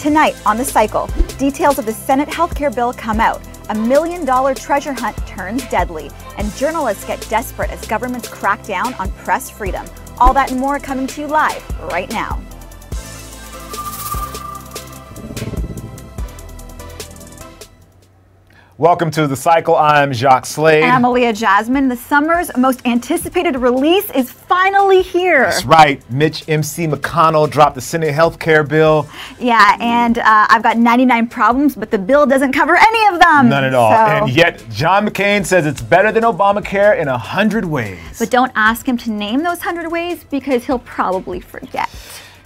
Tonight on The Cycle, details of the Senate healthcare bill come out. $1 million treasure hunt turns deadly, and journalists get desperate as governments crack down on press freedom. All that and more coming to you live right now. Welcome to The Cycle. I'm Jacques Slade. And I'm Aaliyah Jasmine. The summer's most anticipated release is finally here. That's right. Mitch MC McConnell dropped the Senate health care bill. Yeah, and I've got 99 problems, but the bill doesn't cover any of them. None at all. And yet, John McCain says it's better than Obamacare in 100 ways. But don't ask him to name those 100 ways because he'll probably forget.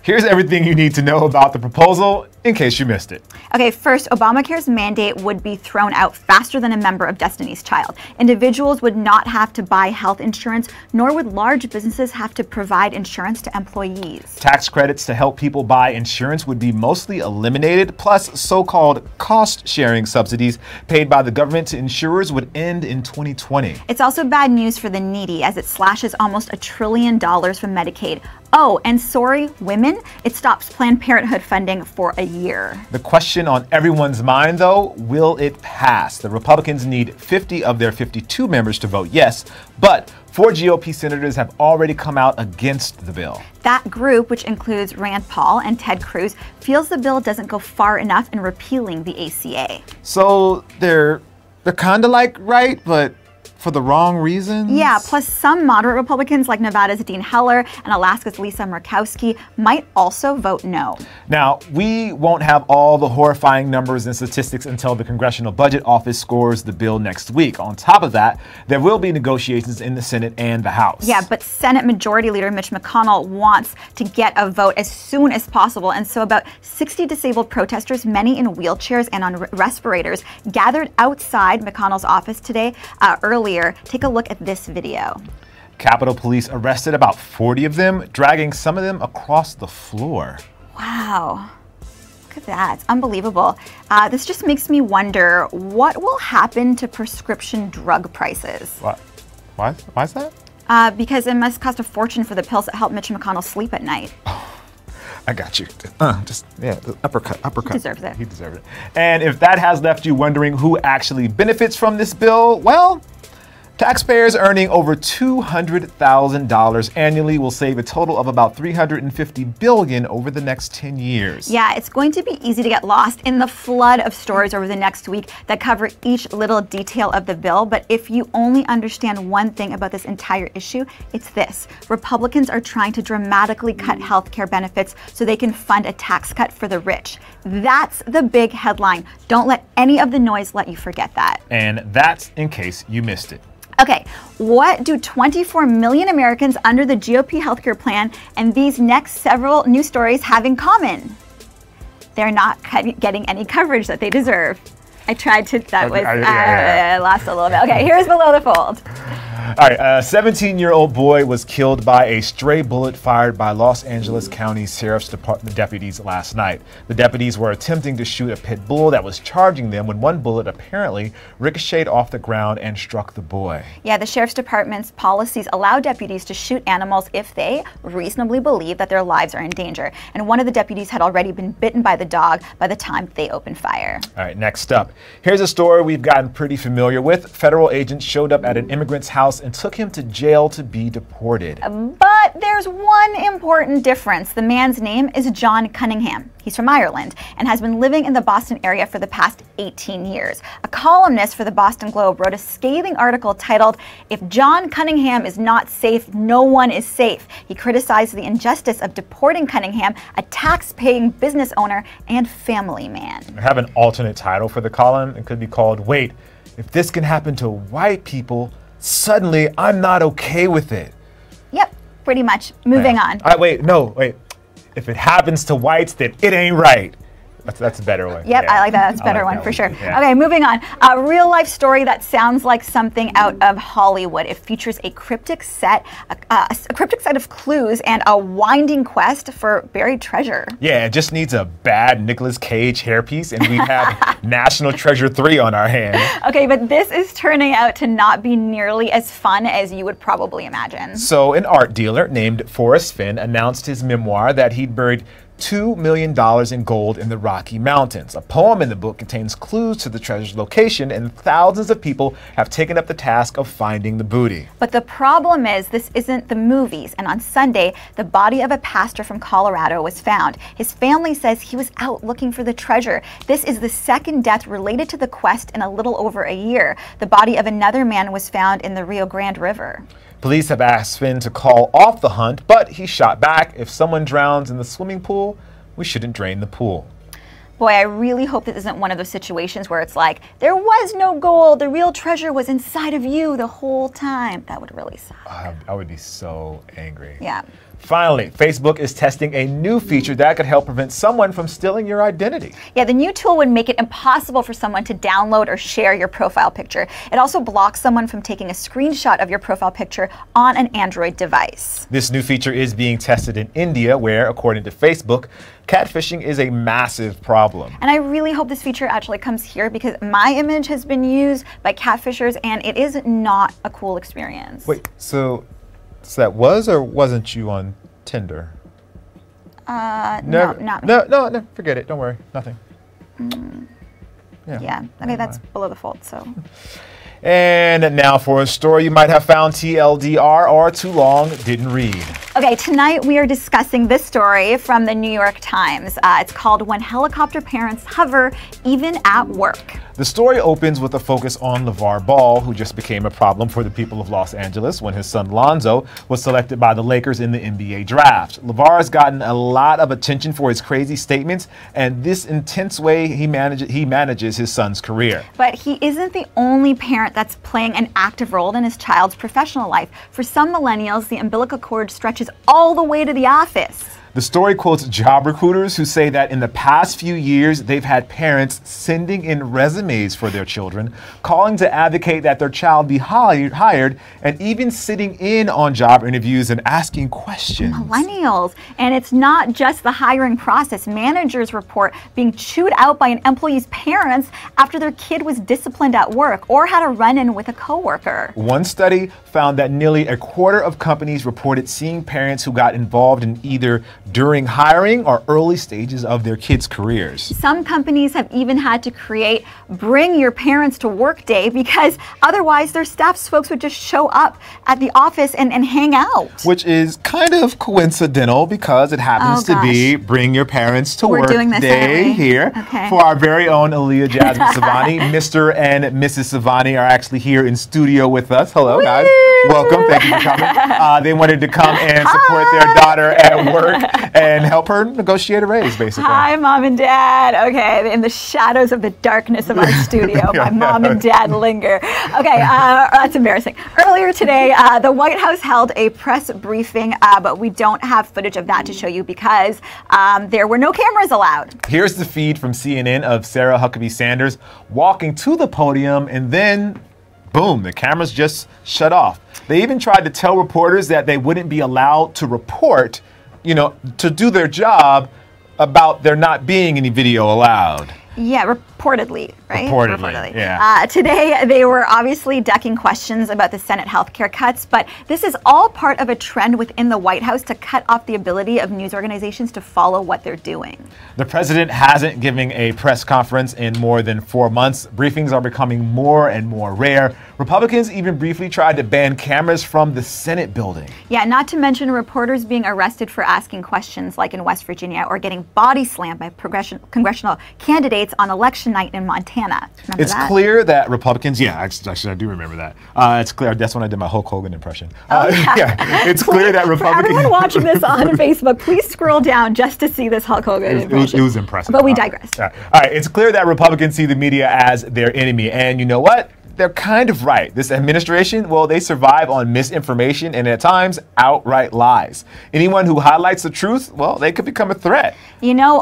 Here's everything you need to know about the proposal in case you missed it. Okay, first, Obamacare's mandate would be thrown out faster than a member of Destiny's Child. Individuals would not have to buy health insurance, nor would large businesses have to provide insurance to employees. Tax credits to help people buy insurance would be mostly eliminated, plus so-called cost-sharing subsidies paid by the government to insurers would end in 2020. It's also bad news for the needy as it slashes almost $1 trillion from Medicaid. Oh, and sorry, women, it stops Planned Parenthood funding for a year. The question on everyone's mind, though, will it pass? The Republicans need 50 of their 52 members to vote yes, but 4 GOP senators have already come out against the bill. That group, which includes Rand Paul and Ted Cruz, feels the bill doesn't go far enough in repealing the ACA. So they're kind of like right, but for the wrong reasons? Yeah, plus some moderate Republicans like Nevada's Dean Heller and Alaska's Lisa Murkowski might also vote no. Now, we won't have all the horrifying numbers and statistics until the Congressional Budget Office scores the bill next week. On top of that, there will be negotiations in the Senate and the House. Yeah, but Senate Majority Leader Mitch McConnell wants to get a vote as soon as possible, and so about 60 disabled protesters, many in wheelchairs and on respirators, gathered outside McConnell's office today early. Take a look at this video. Capitol Police arrested about 40 of them, dragging some of them across the floor. Wow. Look at that. It's unbelievable. This just makes me wonder what will happen to prescription drug prices. What? Why is that? Because it must cost a fortune for the pills that help Mitch McConnell sleep at night. I got you. The uppercut. He deserves it. He deserves it. And if that has left you wondering who actually benefits from this bill, well, taxpayers earning over $200,000 annually will save a total of about $350 billion over the next 10 years. Yeah, it's going to be easy to get lost in the flood of stories over the next week that cover each little detail of the bill. But if you only understand one thing about this entire issue, it's this. Republicans are trying to dramatically cut healthcare benefits so they can fund a tax cut for the rich. That's the big headline. Don't let any of the noise let you forget that. And that's in case you missed it. Okay, what do 24 million Americans under the GOP healthcare plan and these next several news stories have in common? They're not getting any coverage that they deserve. I tried to, I lost a little bit. Okay, here's Below the Fold. All right, a 17-year-old boy was killed by a stray bullet fired by Los Angeles County Sheriff's Department deputies last night. The deputies were attempting to shoot a pit bull that was charging them when one bullet apparently ricocheted off the ground and struck the boy. Yeah, the Sheriff's Department's policies allow deputies to shoot animals if they reasonably believe that their lives are in danger. And one of the deputies had already been bitten by the dog by the time they opened fire. All right, next up. Here's a story we've gotten pretty familiar with. Federal agents showed up at an immigrant's house and took him to jail to be deported. But there's one important difference. The man's name is John Cunningham. He's from Ireland and has been living in the Boston area for the past 18 years. A columnist for the Boston Globe wrote a scathing article titled, "If John Cunningham is not safe, no one is safe." He criticized the injustice of deporting Cunningham, a tax-paying business owner and family man. I have an alternate title for the column. It could be called, "Wait, if this can happen to white people, suddenly I'm not okay with it." Yep, pretty much. Moving on. All right, wait. If it happens to whites, then it ain't right. That's a better one. Yep, yeah. I like that. That's a better one for sure. Yeah. Okay, moving on. A real life story that sounds like something out of Hollywood. It features a cryptic set of clues and a winding quest for buried treasure. Yeah, it just needs a bad Nicolas Cage hairpiece, and we'd have National Treasure 3 on our hands. Okay, but this is turning out to not be nearly as fun as you would probably imagine. So, an art dealer named Forrest Finn announced his memoir that he'd buried $2 million in gold in the Rocky Mountains. A poem in the book contains clues to the treasure's location, and thousands of people have taken up the task of finding the booty. But the problem is, this isn't the movies, and on Sunday, the body of a pastor from Colorado was found. His family says he was out looking for the treasure. This is the second death related to the quest in a little over a year. The body of another man was found in the Rio Grande River. Police have asked Finn to call off the hunt, but he shot back. If someone drowns in the swimming pool, we shouldn't drain the pool. Boy, I really hope this isn't one of those situations where it's like, there was no gold, the real treasure was inside of you the whole time. That would really suck. I would be so angry. Yeah. Finally, Facebook is testing a new feature that could help prevent someone from stealing your identity. Yeah, the new tool would make it impossible for someone to download or share your profile picture. It also blocks someone from taking a screenshot of your profile picture on an Android device. This new feature is being tested in India, where, according to Facebook, catfishing is a massive problem. And I really hope this feature actually comes here, because my image has been used by catfishers and it is not a cool experience. Wait, so that was or wasn't you on Tinder? No, not me. No, forget it. Don't worry. Nothing. Yeah. Okay, that's below the fold, so. And now for a story you might have found TLDR or too long didn't read. Okay, tonight we are discussing this story from the New York Times. It's called When Helicopter Parents Hover Even at Work. The story opens with a focus on LeVar Ball, who just became a problem for the people of Los Angeles when his son Lonzo was selected by the Lakers in the NBA draft. LeVar has gotten a lot of attention for his crazy statements and this intense way he manages his son's career. But he isn't the only parent that's playing an active role in his child's professional life. For some millennials, the umbilical cord stretches all the way to the office. The story quotes job recruiters who say that in the past few years, they've had parents sending in resumes for their children, calling to advocate that their child be hired, and even sitting in on job interviews and asking questions. Millennials. And it's not just the hiring process. Managers report being chewed out by an employee's parents after their kid was disciplined at work or had a run-in with a coworker. One study found that nearly a quarter of companies reported seeing parents who got involved in either during hiring or early stages of their kids' careers. Some companies have even had to create Bring Your Parents to Work Day, because otherwise their staff's folks would just show up at the office and hang out. Which is kind of coincidental, because it happens to be Bring Your Parents to Work Day here. Okay. For our very own Aaliyah Jasmine Savani. Mr. and Mrs. Savani are actually here in studio with us. Hello, guys. Welcome. Thank you for coming. They wanted to come and support their daughter at work and help her negotiate a raise, basically. Hi, Mom and Dad. Okay, in the shadows of the darkness of our studio, my mom and dad linger. Okay, that's embarrassing. Earlier today, the White House held a press briefing, but we don't have footage of that to show you because there were no cameras allowed. Here's the feed from CNN of Sarah Huckabee Sanders walking to the podium, and then boom, the cameras just shut off. They even tried to tell reporters that they wouldn't be allowed to report, to do their job about there not being any video allowed. Yeah, reportedly, right? Reportedly, yeah. Today, they were obviously ducking questions about the Senate healthcare cuts, but this is all part of a trend within the White House to cut off the ability of news organizations to follow what they're doing. The president hasn't given a press conference in more than 4 months. Briefings are becoming more and more rare. Republicans even briefly tried to ban cameras from the Senate building. Yeah, not to mention reporters being arrested for asking questions like in West Virginia, or getting body slammed by congressional candidates on election night in Montana. Remember it's that? Clear that Republicans, actually I do remember that. It's clear, that's when I did my Hulk Hogan impression. It's clear that Republicans... For everyone watching this on Facebook, please scroll down just to see this Hulk Hogan impression. It was impressive. But we digress. All right, it's clear that Republicans see the media as their enemy, and you know what? They're kind of right. This administration, well, they survive on misinformation and at times outright lies. Anyone who highlights the truth, well, they could become a threat.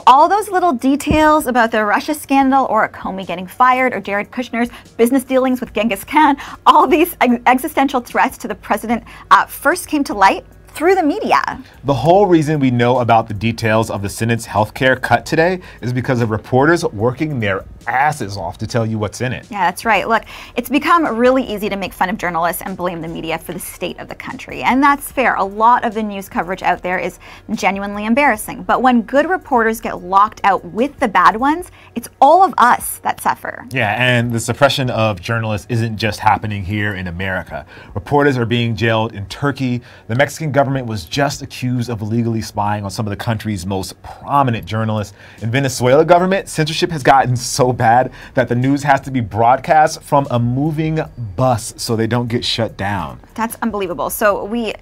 All those little details about the Russia scandal, or Comey getting fired, or Jared Kushner's business dealings with Genghis Khan, all these existential threats to the president first came to light through the media. The whole reason we know about the details of the Senate's healthcare cut today is because of reporters working their asses off to tell you what's in it. Yeah, that's right. Look, it's become really easy to make fun of journalists and blame the media for the state of the country. And that's fair. A lot of the news coverage out there is genuinely embarrassing. But when good reporters get locked out with the bad ones, it's all of us that suffer. Yeah, and the suppression of journalists isn't just happening here in America. Reporters are being jailed in Turkey. The Mexican government was just accused of illegally spying on some of the country's most prominent journalists. In Venezuela government, censorship has gotten so bad that the news has to be broadcast from a moving bus so they don't get shut down. That's unbelievable. So we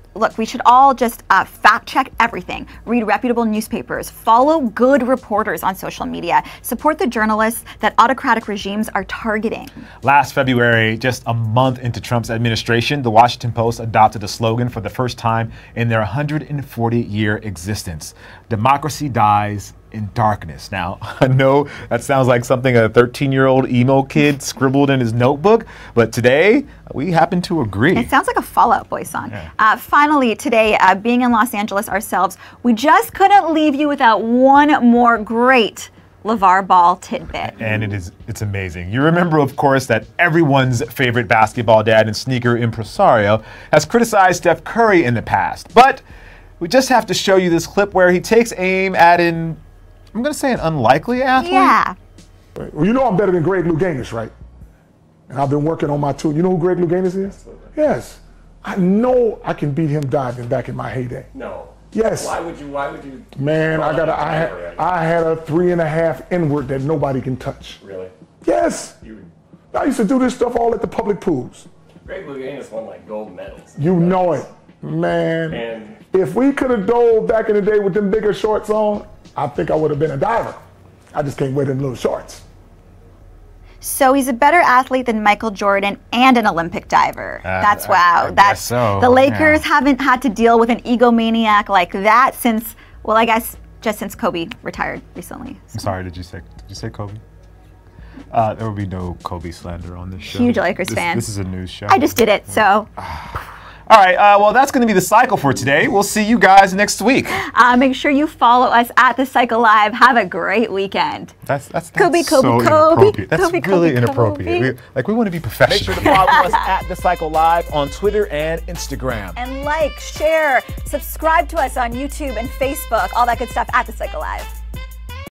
should all just fact check everything, read reputable newspapers, follow good reporters on social media, support the journalists that autocratic regimes are targeting. Last February, just a month into Trump's administration, the Washington Post adopted a slogan for the first time in their 140-year existence: democracy dies in darkness. Now, I know that sounds like something a 13-year-old emo kid scribbled in his notebook, but today we happen to agree. It sounds like a Fall Out Boy song. Yeah. Finally, today, being in Los Angeles ourselves, we just couldn't leave you without one more great LeVar Ball tidbit. And it's amazing. You remember, of course, that everyone's favorite basketball dad and sneaker impresario has criticized Steph Curry in the past. But we just have to show you this clip where he takes aim at I'm going to say an unlikely athlete. Yeah. Well, you know I'm better than Greg Louganis, right? And I've been working on my tool. You know who Greg Louganis is? Absolutely. Yes. I know I can beat him diving back in my heyday. No. Yes. Why would you? Man, I had a 3.5 N-word that nobody can touch. Really? Yes. I used to do this stuff all at the public pools. Greg Louganis won like gold medals. You know it, man. And if we could have dove back in the day with them bigger shorts on, I think I would have been a diver. I just can't wear them little shorts. So he's a better athlete than Michael Jordan and an Olympic diver. That's wow. I guess so. The Lakers haven't had to deal with an egomaniac like that since, well, I guess just since Kobe retired recently. I'm sorry, did you say Kobe? There will be no Kobe slander on this show. Huge Lakers fan. This is a news show. I just did it, so. All right, well, that's going to be the cycle for today. We'll see you guys next week. Make sure you follow us at The Cycle Live. Have a great weekend. That's Kobe, so Kobe. inappropriate. That's Kobe, really Kobe, inappropriate. Kobe. We want to be professional. Make sure to follow us at The Cycle Live on Twitter and Instagram. And like, share, subscribe to us on YouTube and Facebook, all that good stuff at The Cycle Live.